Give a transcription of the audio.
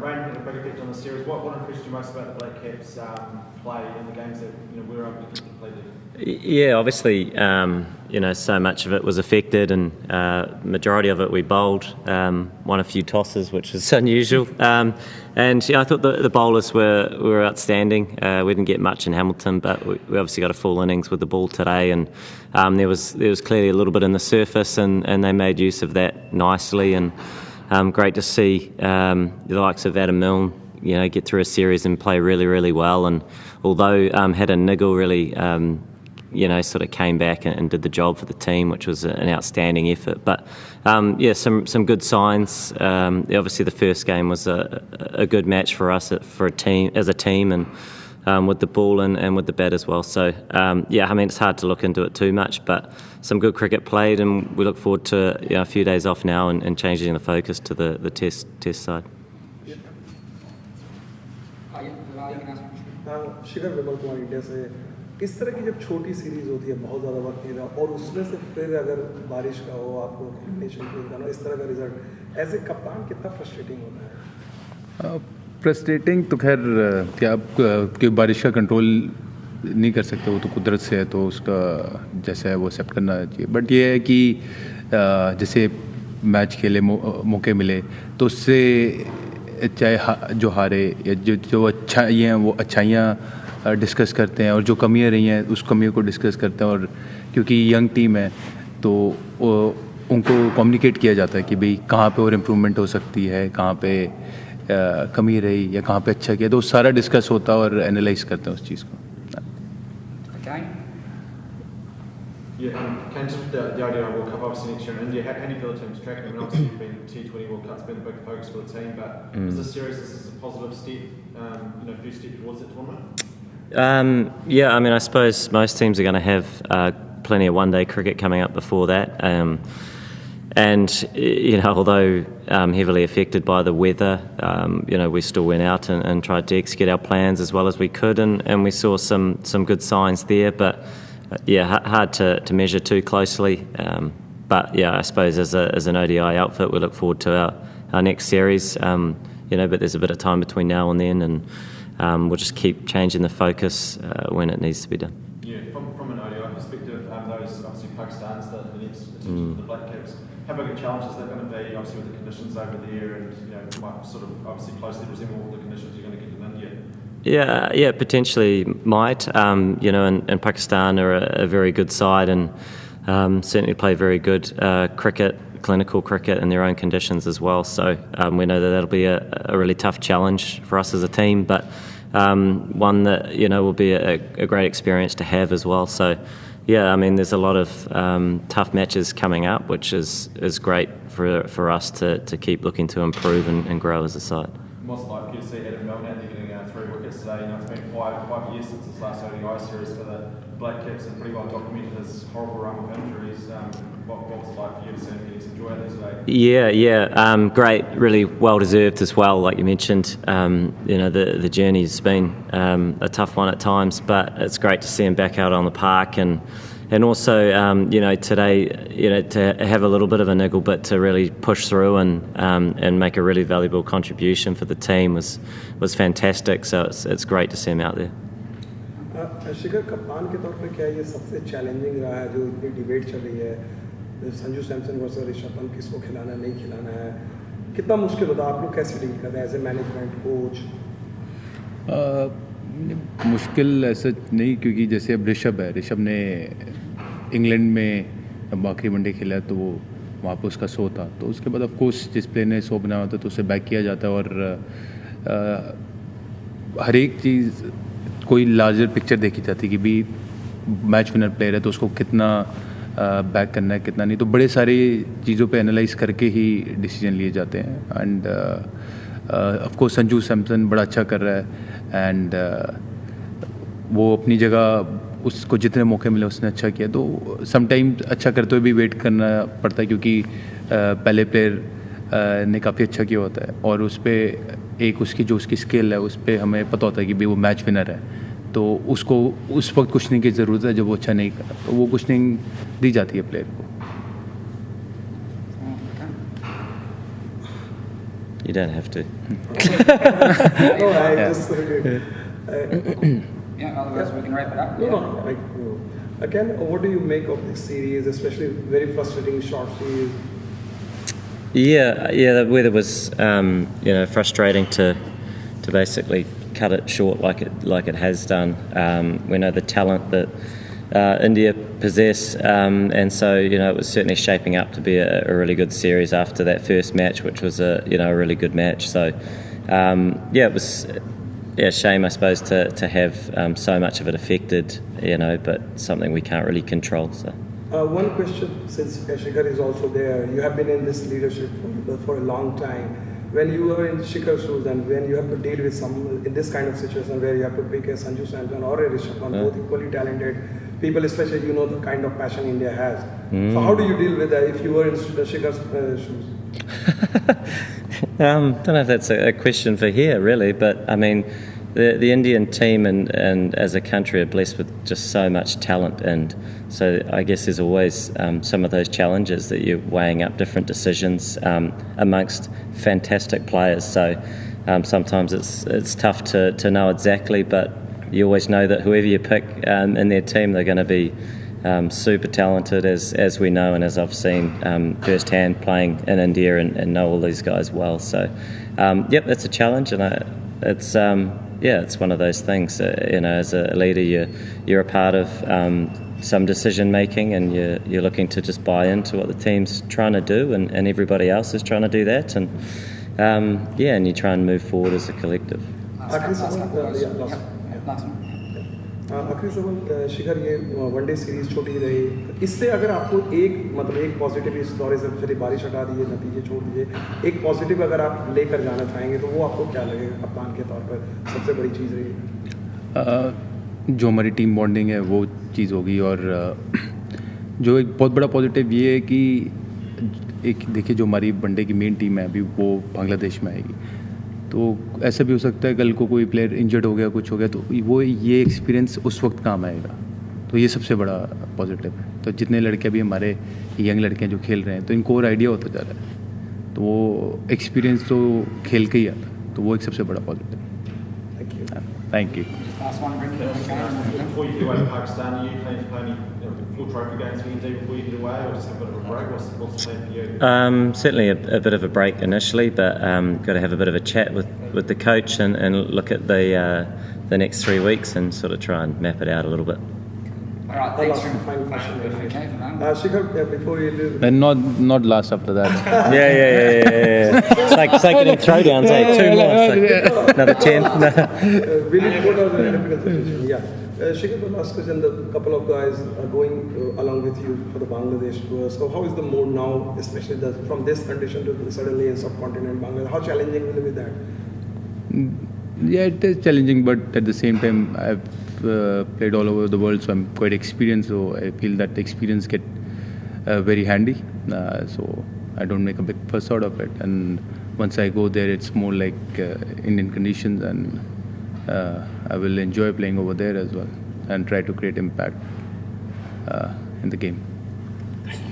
rain had a big effect on the series. What impressed you most about the Black Caps' play in the games that we were able to get completed? Yeah, obviously, so much of it was affected, and majority of it we bowled. Won a few tosses, which is unusual. I thought the bowlers were outstanding. We didn't get much in Hamilton, but we obviously got a full innings with the ball today, and there was clearly a little bit in the surface, and they made use of that nicely. And great to see the likes of Adam Milne, get through a series and play really, really well. And although had a niggle, really, sort of came back and did the job for the team, which was an outstanding effort. But some good signs. Obviously, the first game was a good match for us as a team, and with the ball and with the bat as well. So it's hard to look into it too much, but some good cricket played, and we look forward to a few days off now and changing the focus to the test side. Shikhar Vimal Kumar India से इस तरह की जब छोटी series होती है बहुत ज़्यादा वक्त नहीं रहा और उसमें से फिर अगर बारिश का हो आपको नेशन का ना इस तरह का रिजल्ट एज ए कप्तान कितना फ्रस्ट्रेटिंग होता है? फ्रस्ट्रेटिंग तो खैर क्या आप कि बारिश का कंट्रोल नहीं कर सकते, वो तो कुदरत से है, तो उसका जैसा है वो एक्सेप्ट करना चाहिए. बट ये है कि जैसे मैच खेले मौके मिले तो उससे चाहे जो हारे या जो अच्छाइयाँ हैं वो अच्छाइयाँ डिस्कस करते हैं, और जो कमियाँ रही हैं उस कमियों को डिस्कस करते हैं. और क्योंकि यंग टीम है तो उनको कम्युनिकेट किया जाता है कि भाई कहाँ पे और इम्प्रूवमेंट हो सकती है, कहाँ पे कमी रही या कहाँ पे अच्छा किया, तो सारा डिस्कस होता है और एनालाइज करते हैं उस चीज़ को. Just with the idea of World Cup obviously next year in India, how do you feel the team's tracking? I mean, obviously you've been T20 World Cup's been a big focus for the team, but is this series a positive step, few steps towards that tournament? I suppose most teams are going to have plenty of one-day cricket coming up before that. Although heavily affected by the weather, we still went out and tried to execute our plans as well as we could, and we saw some good signs there. But hard to measure too closely. I suppose as an ODI outfit, we look forward to our next series. But there's a bit of time between now and then, and we'll just keep changing the focus when it needs to be done. Yeah, from an ODI perspective, those obviously Pakistan's the next attention to the Black Caps. How big a challenge is that going to be, obviously with the conditions over there, and might sort of obviously closely resemble the conditions you're going to get in India? Yeah, potentially might. And Pakistan are a very good side, and certainly play very good cricket, clinical cricket in their own conditions as well. So we know that that'll be a really tough challenge for us as a team, but one that will be a great experience to have as well. So there's a lot of tough matches coming up, which is great for us to keep looking to improve and grow as a side. What's it like for you to see Adam Milne out there getting 3 wickets today? It's been 5 years since his last ODI series for the Black Caps, and pretty well documented his horrible run of injuries. What was it like for you to see him getting some joy out there today? Great, really well deserved as well. Like you mentioned, the journey's been a tough one at times, but it's great to see him back out on the park, and also today to have a little bit of a niggle, but to really push through and make a really valuable contribution for the team was fantastic. So it's great to see him out there. शिखर, कप्तान के तौर पे क्या ये सबसे challenging रहा है जो इतनी डिबेट चल रही है, संजू सैमसन वर्सेस ऋषभ पंत, किसको खिलाना नहीं खिलाना है, कितना मुश्किल होता है? आप लोग कैसे डील करते हैं एज ए मैनेजमेंट कोच? मुश्किल ऐसा नहीं, क्योंकि जैसे अब ऋषभ ने इंग्लैंड में आखिरी वनडे खेला तो वो वहाँ पे उसका 100 था, तो उसके बाद ऑफ कोर्स जिस प्लेयर ने 100 बनाया होता है तो उसे बैक किया जाता है, और हर एक चीज़ कोई लार्जर पिक्चर देखी जाती है कि भी मैच विनर प्लेयर है तो उसको कितना बैक करना है कितना नहीं, तो बड़े सारी चीज़ों पे एनालाइज करके ही डिसीजन लिए जाते हैं. End of course Sanju Samson बड़ा अच्छा कर रहा है, एंड वो अपनी जगह उसको जितने मौके मिले उसने अच्छा किया. तो समटाइम्स अच्छा करते हुए भी वेट करना पड़ता है, क्योंकि पहले प्लेयर ने काफ़ी अच्छा किया होता है, और उस पर एक उसकी स्किल है उस पर हमें पता होता है कि भाई वो मैच विनर है, तो उसको उस वक्त कुशनिंग की ज़रूरत है. जब वो अच्छा नहीं करा तो वो कुशनिंग दी जाती है प्लेयर को. You don't have to. No, I just. Yeah, otherwise we can wrap it up. No. Again, what do you make of this series, especially very frustrating short series? Yeah. The weather was, frustrating to basically cut it short like it has done. We know the talent that India possess, and so it was certainly shaping up to be a really good series after that first match, which was a really good match. So it was a shame, I suppose, to have so much of it affected, but something we can't really control. So. One question, since Shikhar is also there, you have been in this leadership for a long time. When you are in Shikhar's shoes and when you have to deal with in this kind of situation where you have to pick a Sanju Samson or a Rishabh Pant, both equally talented people, especially the kind of passion India has. So how do you deal with that if you were in Shikhar's shoes? Don't know if that's a question for here, really, but I mean, the Indian team and as a country are blessed with just so much talent, and so I guess there's always some of those challenges that you're weighing up different decisions amongst fantastic players. So sometimes it's tough to know exactly, but you always know that whoever you pick in their team, they're going to be super talented, as we know and as I've seen firsthand playing in India and know all these guys well. So that's a challenge, and it's one of those things. As a leader, you're a part of some decision making, and you're looking to just buy into what the team's trying to do, and everybody else is trying to do that, and and you try and move forward as a collective. आखिरी सवाल शिखर, ये one day series छोटी रही, इससे अगर आपको एक positive इस दौरे से चलिए बारिश हटा दीजिए, नतीजे छोड़ दीजिए, एक पॉजिटिव अगर आप लेकर जाना चाहेंगे तो वो आपको क्या लगेगा कप्तान के तौर पर सबसे बड़ी चीज़ रही? जो हमारी टीम बॉन्डिंग है वो चीज़ होगी, और जो एक बहुत बड़ा पॉजिटिव ये है कि एक देखिए जो हमारी वनडे की मेन टीम है अभी वो बांग्लादेश में आएगी, तो ऐसा भी हो सकता है कल को कोई प्लेयर इंजर्ड हो गया, कुछ हो गया, तो वो ये एक्सपीरियंस उस वक्त काम आएगा, तो ये सबसे बड़ा पॉजिटिव है। तो जितने लड़के अभी हमारे यंग लड़के हैं जो खेल रहे हैं, तो इनको और आइडिया होता जा रहा है, तो वो एक्सपीरियंस तो खेल के ही आता है, तो वो एक सबसे बड़ा पॉजिटिव है। Thank you. Before you get away to Pakistan, are you planning to play any full trophy games for India before you get away, or just have a bit of a break? What's the plan for you? Certainly a bit of a break initially, but got to have a bit of a chat with the coach and look at the next 3 weeks and sort of try and map it out a little bit. All right, thanks for final question. Okay, Shikhar, before you leave, And not last after that. Yeah. It's like getting throwdowns, 2 more. So another 10. will you put out a difficult situation? Yeah. Shikhar, the last question, the couple of guys are going along with you for the Bangladesh tour. So how is the mood now, especially from this condition to suddenly in subcontinent Bangladesh? How challenging will it be that? Yeah, it is challenging, but at the same time, I've played all over the world, so I'm quite experienced. So I feel that experience get very handy. So I don't make a big fuss out of it. And once I go there, it's more like Indian conditions, and I will enjoy playing over there as well and try to create impact in the game.